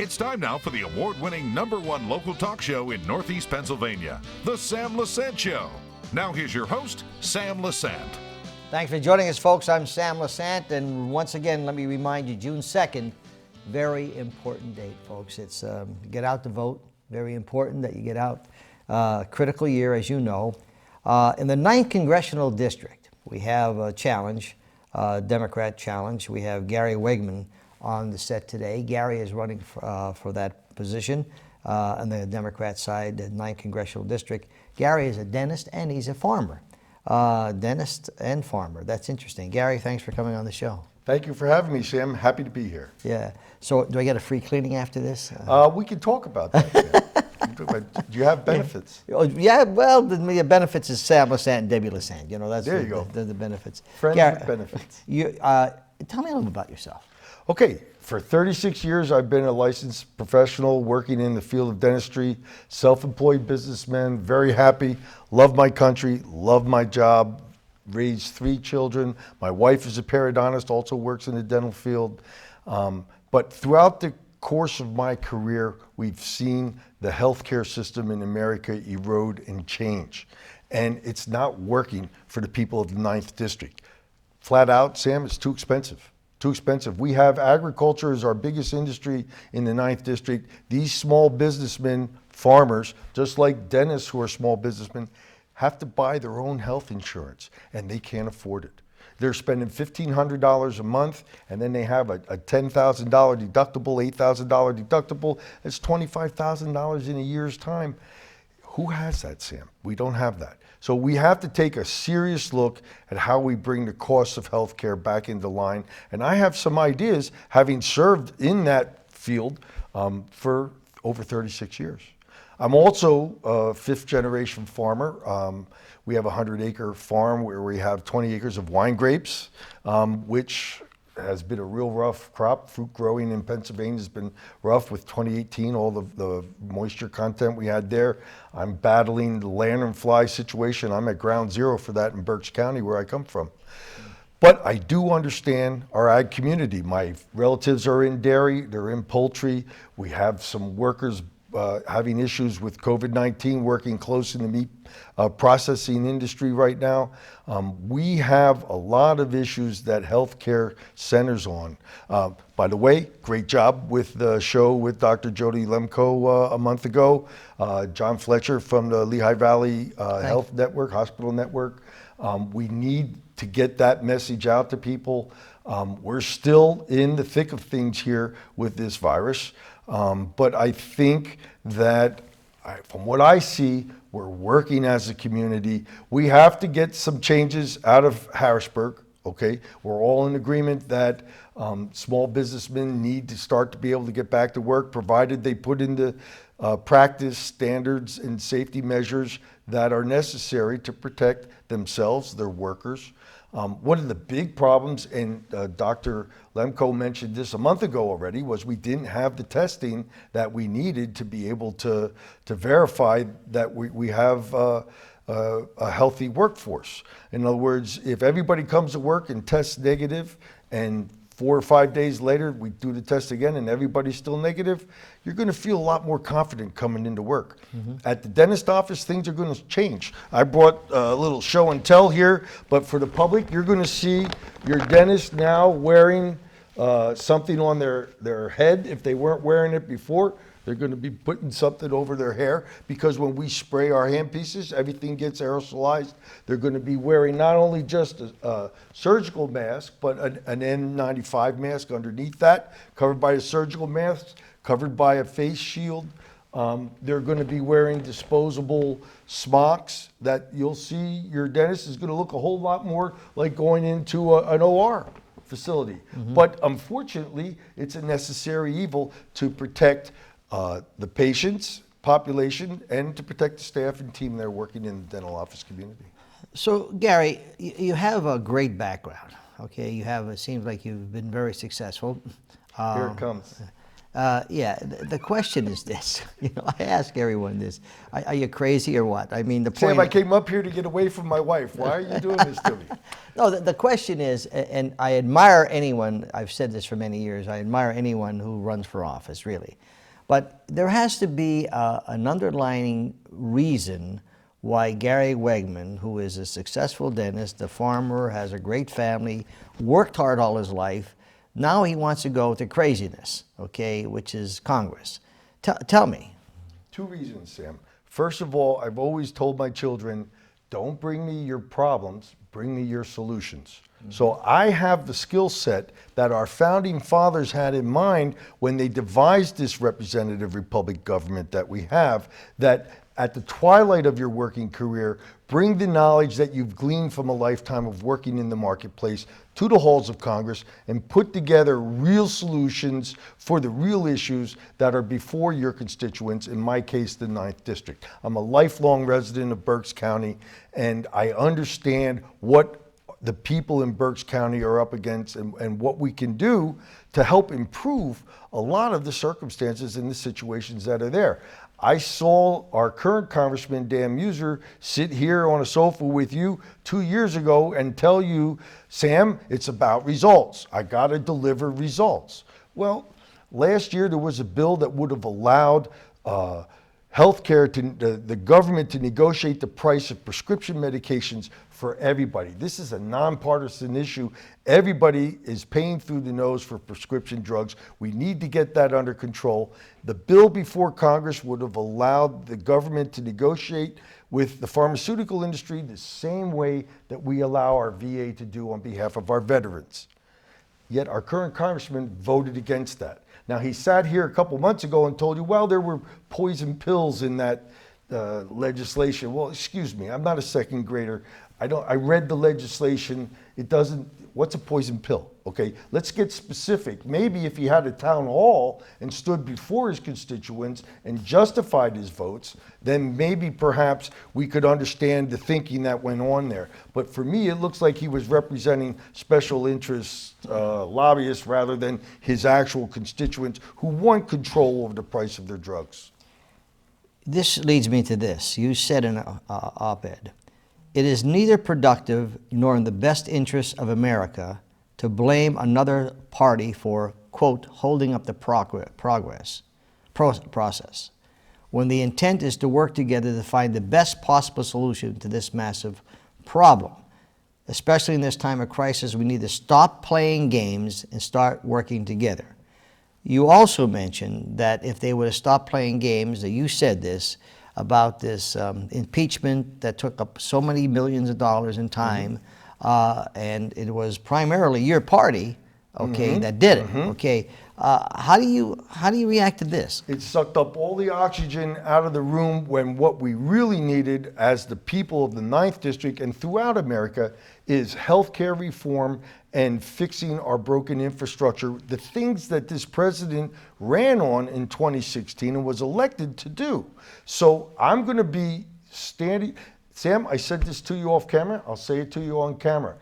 It's time now for the award-winning #1 local talk show in Northeast Pennsylvania, The Sam Lesante Show. Now here's your host, Sam Lesante. Thanks for joining us, folks. I'm Sam Lesante, and once again, let me remind you, June 2nd, very important date, folks. It's get out to vote. Very important that you get out. Critical year, as you know. In the 9th Congressional District, we have a challenge, Democrat challenge. We have Gary Wegman on the set today. Gary is running for that position on the Democrat side, the 9th Congressional District. Gary is a dentist and he's a farmer. Dentist and farmer. That's interesting. Gary, thanks for coming on the show. Thank you for having me, Sam. Happy to be here. Yeah. So do I get a free cleaning after this? We can talk about that, Sam. Do you have benefits? Yeah, well, the benefits is Sam Lesante and Debbie Lesante. You know, that's there you go. The benefits. Friends with benefits. Tell me a little bit about yourself. Okay, for 36 years, I've been a licensed professional working in the field of dentistry, self-employed businessman, very happy, love my country, love my job, raised 3 children. My wife is a periodontist, also works in the dental field. But throughout the course of my career, we've seen the healthcare system in America erode and change. And it's not working for the people of the 9th District. Flat out, Sam, it's too expensive. Too expensive. We have agriculture as our biggest industry in the 9th District. These small businessmen, farmers, just like dentists who are small businessmen, have to buy their own health insurance, and they can't afford it. They're spending $1,500 a month, and then they have a $10,000 deductible, $8,000 deductible. That's $25,000 in a year's time. Who has that, Sam? We don't have that. So we have to take a serious look at how we bring the costs of healthcare back into line. And I have some ideas, having served in that field for over 36 years. I'm also a 5th-generation farmer. We have a 100-acre farm where we have 20 acres of wine grapes, which has been a real rough crop. Fruit growing in Pennsylvania has been rough with 2018, all the moisture content we had there. I'm battling the lanternfly situation. I'm at ground zero for that in Berks County, where I come from. But I do understand our ag community. My relatives are in dairy, they're in poultry. We have some workers having issues with COVID-19, working close in the meat processing industry right now. We have a lot of issues that healthcare centers on. By the way, great job with the show with Dr. Jody Lemko a month ago. John Fletcher from the Lehigh Valley Health Network, Hospital Network. We need to get that message out to people. We're still in the thick of things here with this virus. But I think that from what I see, we're working as a community. We have to get some changes out of Harrisburg, okay? We're all in agreement that small businessmen need to start to be able to get back to work, provided they put into practice standards and safety measures that are necessary to protect themselves, their workers. One of the big problems, and Dr. Lemko mentioned this a month ago already, was we didn't have the testing that we needed to be able to verify that we have a healthy workforce. In other words, if everybody comes to work and tests negative, and 4 or 5 days later we do the test again and everybody's still negative, you're going to feel a lot more confident coming into work. At the dentist office, things are going to change. I brought a little show and tell here, but for the public, you're going to see your dentist now wearing something on their head. If they weren't wearing it before, they're going to be putting something over their hair, because when we spray our handpieces, everything gets aerosolized. They're going to be wearing not only just a surgical mask, but an N95 mask underneath that, covered by a surgical mask, covered by a face shield. They're going to be wearing disposable smocks that you'll see your dentist is going to look a whole lot more like going into an OR facility. But unfortunately, it's a necessary evil to protect the patients, population, and to protect the staff and team that are working in the dental office community. So, Gary, you have a great background. Okay, it seems like you've been very successful. Here it comes. The question is this. I ask everyone this. Are you crazy or what? I mean, the point. Sam, I came up here to get away from my wife. Why are you doing this to me? No, the question is, and I admire anyone, I've said this for many years, I admire anyone who runs for office, really. But there has to be an underlying reason why Gary Wegman, who is a successful dentist, a farmer, has a great family, worked hard all his life, now he wants to go to craziness, okay, which is Congress. Tell me. Two reasons, Sam. First of all, I've always told my children, don't bring me your problems, bring me your solutions. So I have the skill set that our founding fathers had in mind when they devised this representative republic government that we have, that at the twilight of your working career, bring the knowledge that you've gleaned from a lifetime of working in the marketplace to the halls of Congress and put together real solutions for the real issues that are before your constituents, in my case, the 9th District. I'm a lifelong resident of Berks County, and I understand what the people in Berks County are up against and what we can do to help improve a lot of the circumstances and the situations that are there. I saw our current Congressman, Dan Muser, sit here on a sofa with you 2 years ago and tell you, Sam, it's about results. I got to deliver results. Well, last year there was a bill that would have allowed healthcare to the government to negotiate the price of prescription medications for everybody. This is a nonpartisan issue. Everybody is paying through the nose for prescription drugs. We need to get that under control. The bill before Congress would have allowed the government to negotiate with the pharmaceutical industry the same way that we allow our VA to do on behalf of our veterans. Yet our current congressman voted against that. Now, he sat here a couple months ago and told you, well, there were poison pills in that legislation. Well, excuse me, I'm not a second grader. I read the legislation. It doesn't, what's a poison pill? Okay, let's get specific. Maybe if he had a town hall and stood before his constituents and justified his votes, then maybe perhaps we could understand the thinking that went on there. But for me, it looks like he was representing special interest lobbyists rather than his actual constituents who want control over the price of their drugs. This leads me to this. You said in an op-ed, it is neither productive nor in the best interest of America to blame another party for, quote, holding up the process, when the intent is to work together to find the best possible solution to this massive problem. Especially in this time of crisis, we need to stop playing games and start working together. You also mentioned that if they would have stopped playing games, that you said this, about this impeachment that took up so many millions of dollars in time, and it was primarily your party, okay, that did it, okay. How do you react to this? It sucked up all the oxygen out of the room when what we really needed as the people of the 9th District and throughout America is healthcare reform and fixing our broken infrastructure, the things that this president ran on in 2016 and was elected to do. So I'm going to be standing, Sam, I said this to you off camera, I'll say it to you on camera.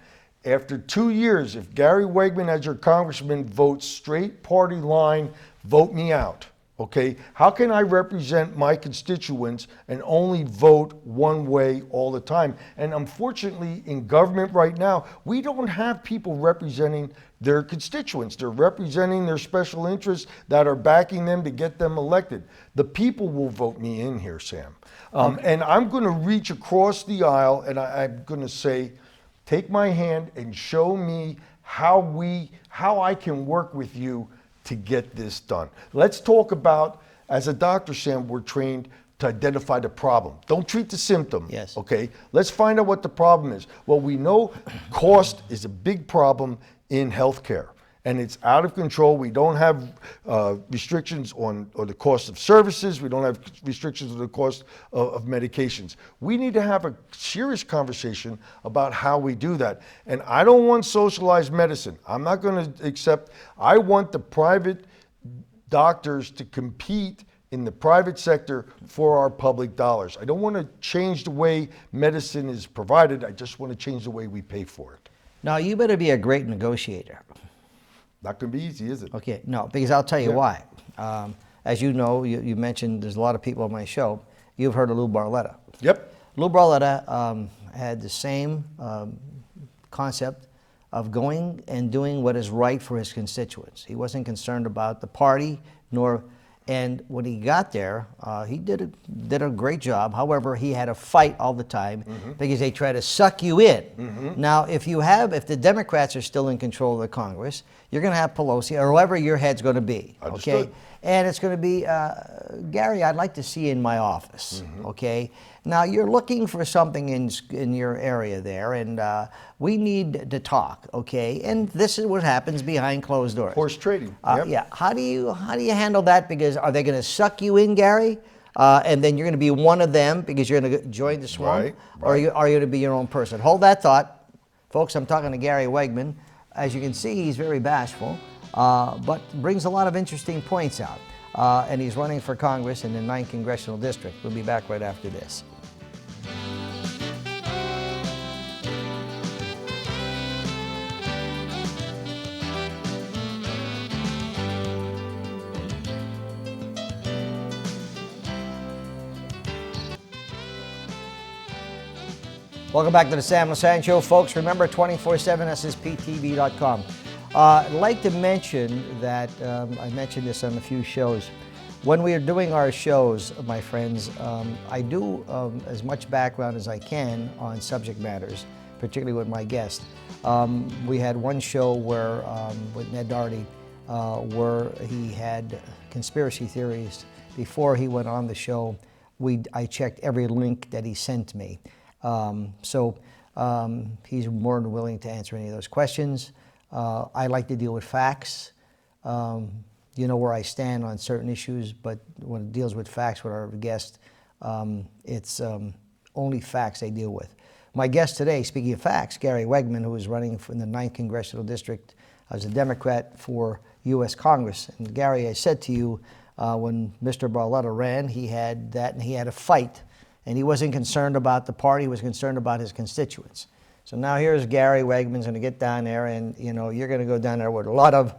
After 2 years, if Gary Wegman as your congressman votes straight party line, vote me out, okay? How can I represent my constituents and only vote one way all the time? And unfortunately, in government right now, we don't have people representing their constituents. They're representing their special interests that are backing them to get them elected. The people will vote me in here, Sam. And I'm gonna reach across the aisle and I'm gonna say, take my hand and show me how I can work with you to get this done. Let's talk about, as a doctor, Sam, we're trained to identify the problem. Don't treat the symptom, yes. Okay? Let's find out what the problem is. Well, we know cost is a big problem in healthcare, and it's out of control. We don't have restrictions on the cost of services. We don't have restrictions on the cost of medications. We need to have a serious conversation about how we do that. And I don't want socialized medicine. I'm not going to accept, I want the private doctors to compete in the private sector for our public dollars. I don't want to change the way medicine is provided. I just want to change the way we pay for it. Now, you better be a great negotiator. Not going to be easy, is it? Okay, no, because I'll tell you why. As you know, you mentioned there's a lot of people on my show. You've heard of Lou Barletta. Yep. Lou Barletta had the same concept of going and doing what is right for his constituents. He wasn't concerned about the party, and when he got there, he did a great job. However, he had to fight all the time because they try to suck you in. Now, if the Democrats are still in control of the Congress, you're going to have Pelosi or whoever your head's going to be. Understood. Okay, and it's going to be Gary. I'd like to see you in my office. Okay. Now you're looking for something in your area there, and we need to talk, okay? And this is what happens behind closed doors. Horse trading. Yep. Yeah. How do you handle that? Because are they going to suck you in, Gary? And then you're going to be one of them because you're going to join the swamp, Right. or are you going to be your own person? Hold that thought, folks. I'm talking to Gary Wegman. As you can see, he's very bashful, but brings a lot of interesting points out. And he's running for Congress in the 9th Congressional District. We'll be back right after this. Welcome back to the Sam Lesante Show, folks. Remember, 24/7 SSPTV.com. I'd like to mention that, I mentioned this on a few shows. When we are doing our shows, my friends, I do as much background as I can on subject matters, particularly with my guest. We had one show where, with Ned Doherty, where he had conspiracy theories. Before he went on the show, I checked every link that he sent me. He's more than willing to answer any of those questions. I like to deal with facts. You know where I stand on certain issues, but when it deals with facts with our guest, it's only facts I deal with. My guest today, speaking of facts, Gary Wegman, who is running in the 9th Congressional District as a Democrat for U.S. Congress. And Gary, I said to you, when Mr. Barletta ran, he had that and he had a fight. And he wasn't concerned about the party, he was concerned about his constituents. So now here's Gary Wegman's going to get down there, and you're going to go down there with a lot of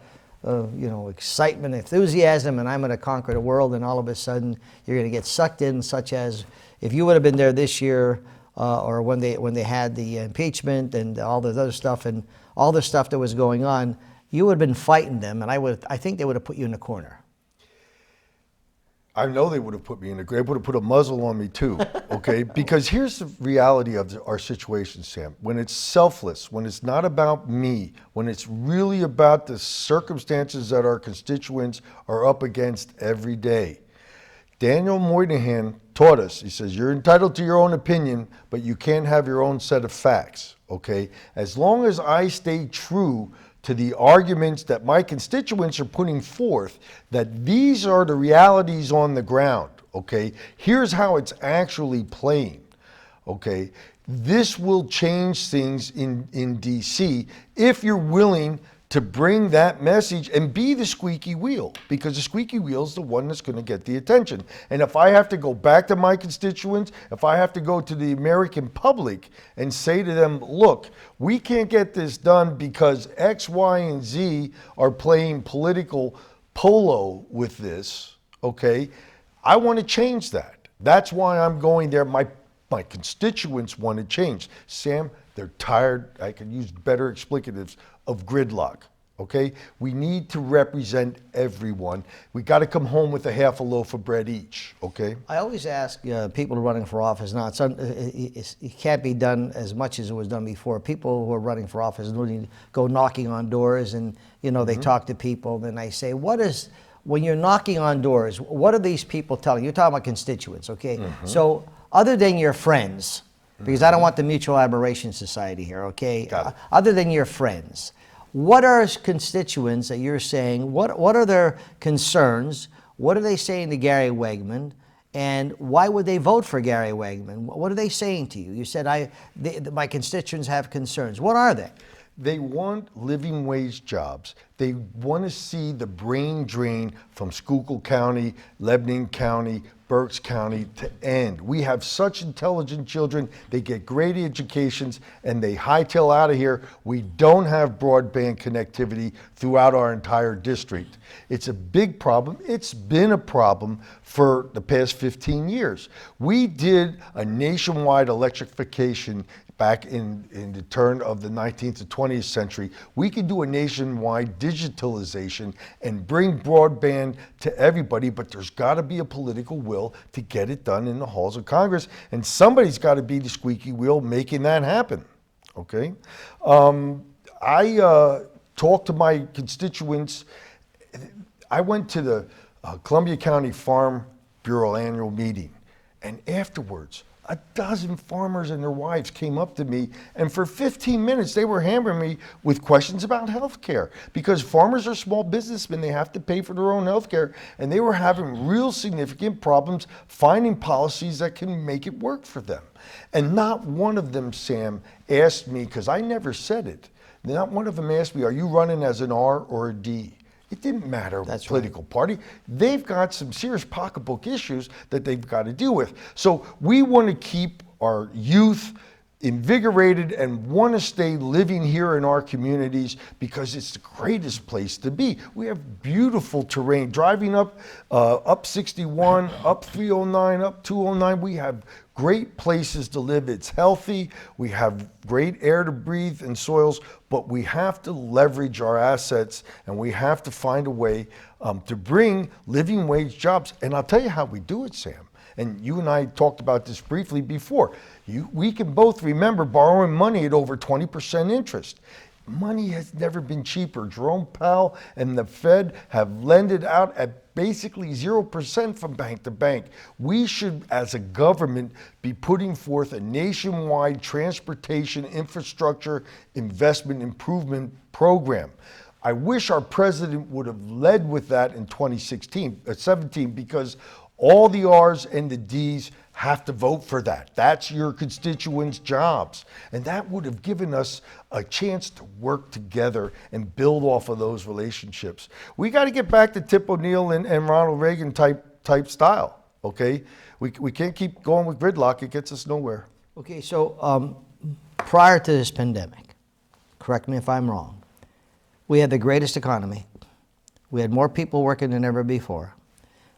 excitement, enthusiasm, and I'm going to conquer the world, and all of a sudden you're going to get sucked in, such as if you would have been there this year or when they had the impeachment and all the other stuff and all the stuff that was going on, you would have been fighting them, and I think they would have put you in the corner. I know they would have put me in a grave, would have put a muzzle on me too, okay? Because here's the reality of our situation, Sam. When it's selfless, when it's not about me, when it's really about the circumstances that our constituents are up against every day. Daniel Moynihan taught us, he says, you're entitled to your own opinion, but you can't have your own set of facts, okay? As long as I stay true to the arguments that my constituents are putting forth, that these are the realities on the ground, okay? Here's how it's actually playing, okay? This will change things in D.C. if you're willing to bring that message and be the squeaky wheel, because the squeaky wheel is the one that's going to get the attention. And if I have to go back to my constituents, if I have to go to the American public and say to them, look, we can't get this done because X, Y, and Z are playing political polo with this, okay? I want to change that. That's why I'm going there. My constituents want to change. Sam, they're tired, I can use better explicatives, of gridlock, okay? We need to represent everyone. We got to come home with a half a loaf of bread each, okay? I always ask people running for office now, it can't be done as much as it was done before. People who are running for office go knocking on doors and, they talk to people. Then I say, when you're knocking on doors, what are these people telling you? You're talking about constituents, okay? So other than your friends, because I don't want the Mutual Admiration Society here, okay? Other than your friends, what are constituents that you're saying, what are their concerns? What are they saying to Gary Wegman? And why would they vote for Gary Wegman? What are they saying to you? You said, my constituents have concerns. What are they? They want living wage jobs. They want to see the brain drain from Schuylkill County, Lebanon County, Berks County to end. We have such intelligent children, they get great educations, and they hightail out of here. We don't have broadband connectivity throughout our entire district. It's a big problem. It's been a problem for the past 15 years. We did a nationwide electrification back in the turn of the 19th to 20th century, we can do a nationwide digitalization and bring broadband to everybody, but there's got to be a political will to get it done in the halls of Congress, and somebody's got to be the squeaky wheel making that happen, okay? I talked to my constituents. I went to the Columbia County Farm Bureau annual meeting, and afterwards, a dozen farmers and their wives came up to me, and for 15 minutes they were hammering me with questions about health care, because farmers are small businessmen. They have to pay for their own health care, and they were having real significant problems finding policies that can make it work for them. And not one of them, Sam, asked me, because I never said it, not one of them asked me, are you running as an R or a D? It didn't matter what political party. They've got some serious pocketbook issues that they've got to deal with. So we want to keep our youth invigorated and want to stay living here in our communities because it's the greatest place to be. We have beautiful terrain. Driving up 61, up 309, up 209, we have great places to live. It's healthy. We have great air to breathe and soils, but we have to leverage our assets, and we have to find a way to bring living wage jobs. And I'll tell you how we do it, Sam. And you and I talked about this briefly before. We can both remember borrowing money at over 20% interest. Money has never been cheaper. Jerome Powell and the Fed have lended out at basically 0% from bank to bank. We should, as a government, be putting forth a nationwide transportation infrastructure investment improvement program. I wish our president would have led with that in 2017, because all the R's and the D's have to vote for that. That's your constituents' jobs. And that would have given us a chance to work together and build off of those relationships. We got to get back to Tip O'Neill and Ronald Reagan type style, okay? We can't keep going with gridlock. It gets us nowhere. Okay, so prior to this pandemic, correct me if I'm wrong, we had the greatest economy. We had more people working than ever before.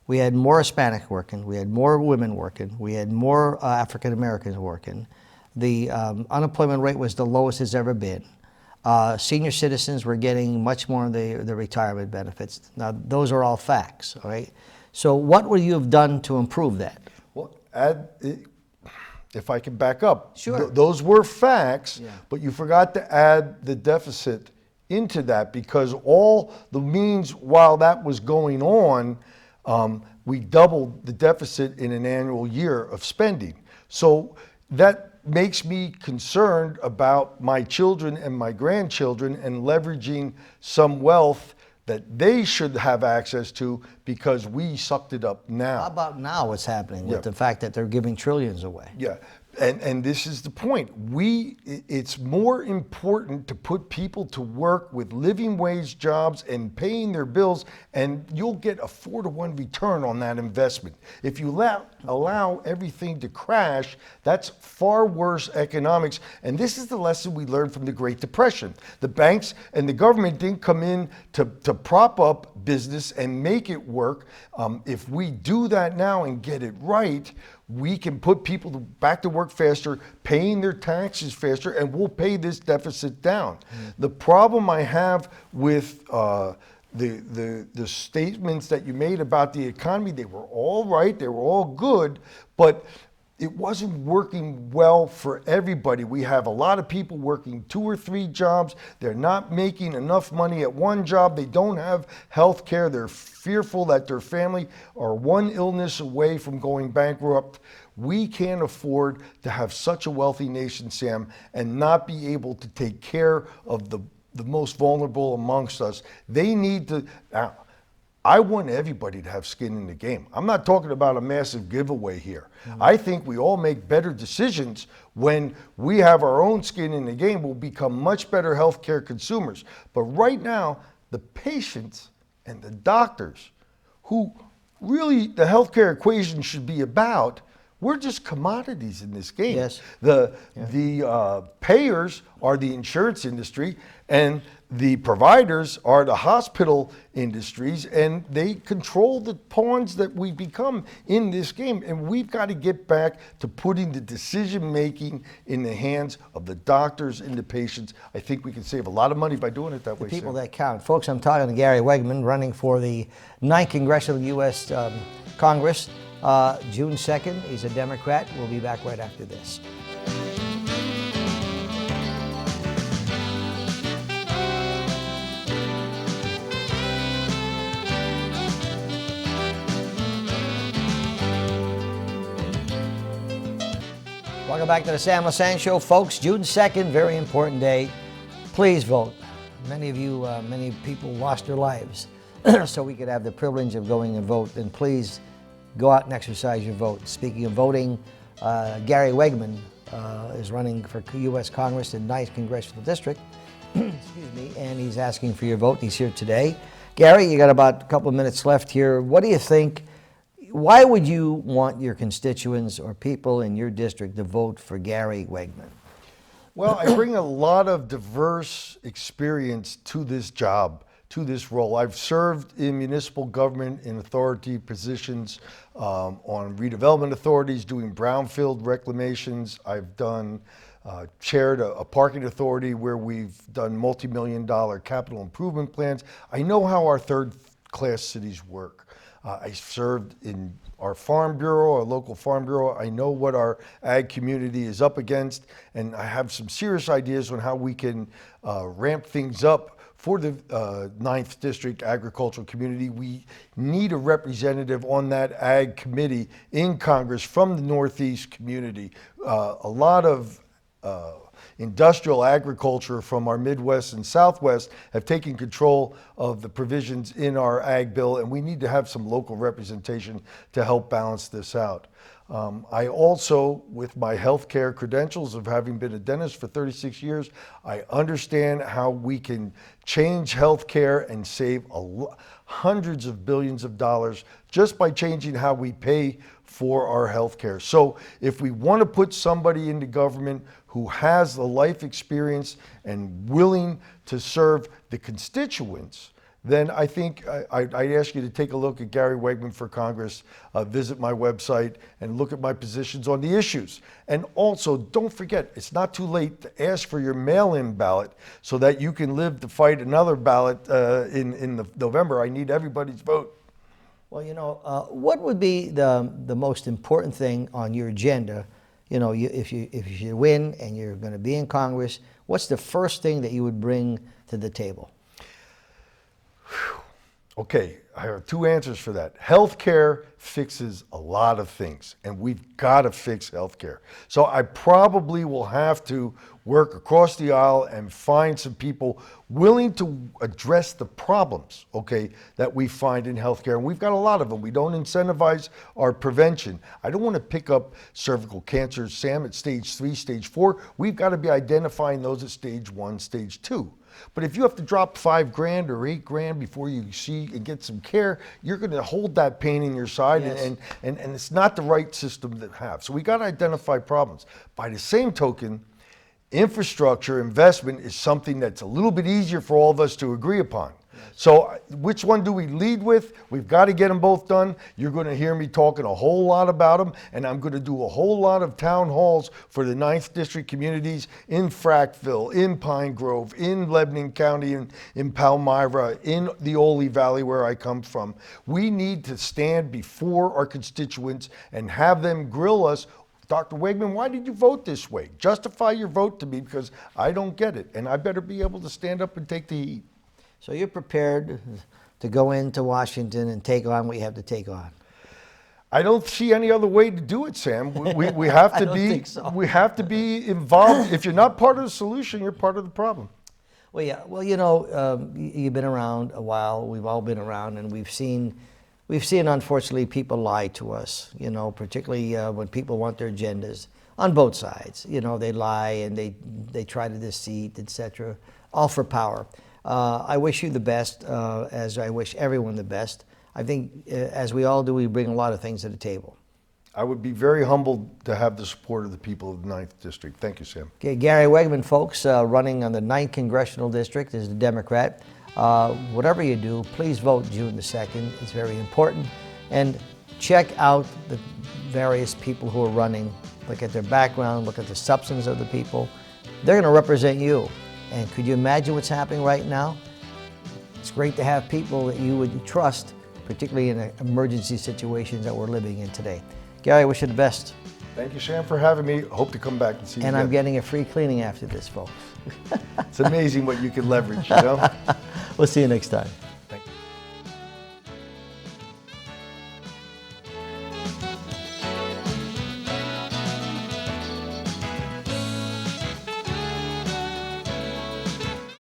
We had more Hispanic working, we had more women working, we had more African Americans working. The unemployment rate was the lowest it's ever been. Senior citizens were getting much more of the retirement benefits. Now, those are all facts, all right? So what would you have done to improve that? Well, if I can back up, sure. Those were facts, yeah. But you forgot to add the deficit into that, because all the means while that was going on, we doubled the deficit in an annual year of spending. So that makes me concerned about my children and my grandchildren and leveraging some wealth that they should have access to because we sucked it up now. How about now what's happening with the fact that they're giving trillions away? Yeah. And this is the point. It's more important to put people to work with living wage jobs and paying their bills, and you'll get a 4-to-1 return on that investment. If you allow everything to crash, that's far worse economics. And this is the lesson we learned from the Great Depression. The banks and the government didn't come in to prop up business and make it work. If we do that now and get it right, we can put people back to work faster, paying their taxes faster, and we'll pay this deficit down. The problem I have with the statements that you made about the economy, they were all right, they were all good, but it wasn't working well for everybody. We have a lot of people working 2 or 3 jobs. They're not making enough money at one job. They don't have health care. They're fearful that their family are one illness away from going bankrupt. We can't afford to have such a wealthy nation, Sam, and not be able to take care of the most vulnerable amongst us. They need to... I want everybody to have skin in the game. I'm not talking about a massive giveaway here. I think we all make better decisions when we have our own skin in the game. We'll become much better healthcare consumers. But right now, the patients and the doctors, who really the healthcare equation should be about, We're just commodities in this game. Yes. The payers are the insurance industry, and the providers are the hospital industries, and they control the pawns that we become in this game. And we've got to get back to putting the decision making in the hands of the doctors and the patients. I think we can save a lot of money by doing it that way. People Sam. that count. Folks, I'm talking to Gary Wegman, running for the 9th Congressional U.S. Congress, June 2nd. He's a Democrat. We'll be back right after this. Welcome back to the Sam Lesante Show, folks. June 2nd, very important day. Please vote. Many people lost their lives so we could have the privilege of going and vote. And please go out and exercise your vote. Speaking of voting, Gary Wegman is running for U.S. Congress in 9th Congressional District. Excuse me, and he's asking for your vote. He's here today. Gary, you got about a couple of minutes left here. What do you think? Why would you want your constituents or people in your district to vote for Gary Wegman? Well, I bring a lot of diverse experience to this job, to this role. I've served in municipal government in authority positions on redevelopment authorities, doing brownfield reclamations. I've done chaired a parking authority where we've done multi-million-dollar capital improvement plans. I know how our third-class cities work. I served in our farm bureau, our local farm bureau. I know what our ag community is up against, and I have some serious ideas on how we can ramp things up for the 9th District agricultural community. We need a representative on that ag committee in Congress from the Northeast community. A lot of industrial agriculture from our Midwest and Southwest have taken control of the provisions in our ag bill, and we need to have some local representation to help balance this out. I also, with my healthcare credentials of having been a dentist for 36 years, I understand how we can change healthcare and save hundreds of billions of dollars just by changing how we pay for our healthcare. So if we want to put somebody into government who has the life experience and willing to serve the constituents, then I think I'd ask you to take a look at Gary Wegman for Congress, visit my website, and look at my positions on the issues. And also, don't forget, it's not too late to ask for your mail-in ballot so that you can live to fight another ballot in November. I need everybody's vote. Well, you know, what would be the most important thing on your agenda? You know, if you win and you're going to be in Congress, what's the first thing that you would bring to the table? Okay, I have two answers for that. Healthcare fixes a lot of things, and we've got to fix healthcare. So I probably will have to work across the aisle and find some people willing to address the problems, okay, that we find in healthcare. And we've got a lot of them. We don't incentivize our prevention. I don't want to pick up cervical cancer, Sam, at stage 3, stage 4. We've got to be identifying those at stage 1, stage 2. But if you have to drop $5,000 or $8,000 before you see and get some care, you're going to hold that pain in your side, yes. and it's not the right system to have. So we got to identify problems. By the same token, infrastructure investment is something that's a little bit easier for all of us to agree upon. So which one do we lead with? We've got to get them both done. You're going to hear me talking a whole lot about them, and I'm going to do a whole lot of town halls for the 9th District communities in Frackville, in Pine Grove, in Lebanon County, in Palmyra, in the Ole Valley where I come from. We need to stand before our constituents and have them grill us. Dr. Wegman, why did you vote this way? Justify your vote to me, because I don't get it, and I better be able to stand up and take the heat. So you're prepared to go into Washington and take on what you have to take on? I don't see any other way to do it, Sam. We have to be. So. We have to be involved. If you're not part of the solution, you're part of the problem. Well, yeah. Well, you know, you've been around a while. We've all been around, and we've seen unfortunately people lie to us. You know, particularly when people want their agendas on both sides. You know, they lie and they try to deceive, etc. All for power. I wish you the best, as I wish everyone the best. I think, as we all do, we bring a lot of things to the table. I would be very humbled to have the support of the people of the 9th District. Thank you, Sam. Okay, Gary Wegman, folks, running on the 9th Congressional District as a Democrat. Whatever you do, please vote June the 2nd. It's very important. And check out the various people who are running. Look at their background, look at the substance of the people. They're going to represent you. And could you imagine what's happening right now? It's great to have people that you would trust, particularly in emergency situations that we're living in today. Gary, I wish you the best. Thank you, Sam, for having me. Hope to come back and see you And again. I'm getting a free cleaning after this, folks. It's amazing what you can leverage, you know? We'll see you next time.